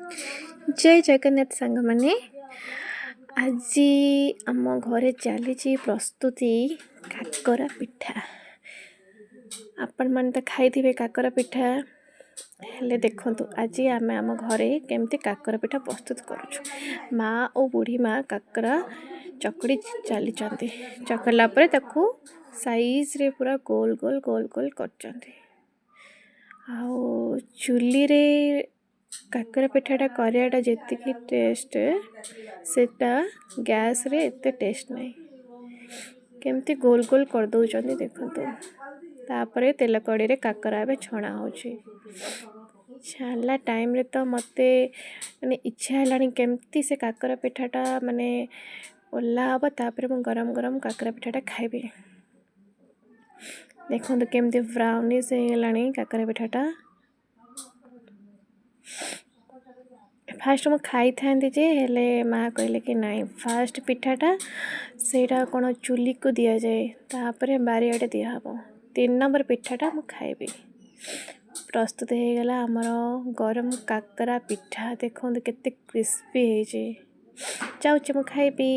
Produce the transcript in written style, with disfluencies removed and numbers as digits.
जय जगन्नाथ सांग माने आज आम घरे चली प्रस्तुति काकरा पिठा। आपण मैंने तो खाई काकरा पिठा हेले देखंतु आज आम आम घरे केमती काकरा पिठा प्रस्तुत करुछु। माँ और बुढ़ी माँ काकरा चकड़ी चली चकड़ला पर ताकू साइज रे पूरा गोल गोल गोल गोल करचंती। चुली रे काकरा पिठाटा करियाटा जेतिकी टेस्ट सेटा गैस रे एते टेस्ट नहीं। केमती गोल गोल कर दउचंदी देखंतु। तापरे तेल कड़ी रे काकरा बे छणा होची। छानला टाइम रे तो मते माने इच्छा हलानी केमती से काकरा पिठाटा माने ओल्ला हबा तापरे मु गरम गरम काकरा पिठाटा खाइबे। देखंतु केमती ब्राउनी से हलानी काकरा पिठाटा। फास्ट मु खाई थांती जे हेले माँ कहले कि नहीं फास्ट पिठाटा सेटा कोन चुली को दिया जाए तापरे बारियाटे दिया हबो। 3 नंबर पिठाटा मु खाइबे। प्रस्तुत हो गला हमर गरम काकरा पिठा। देखो केते क्रिस्पी हे जे। जाउचे मु खाइबी।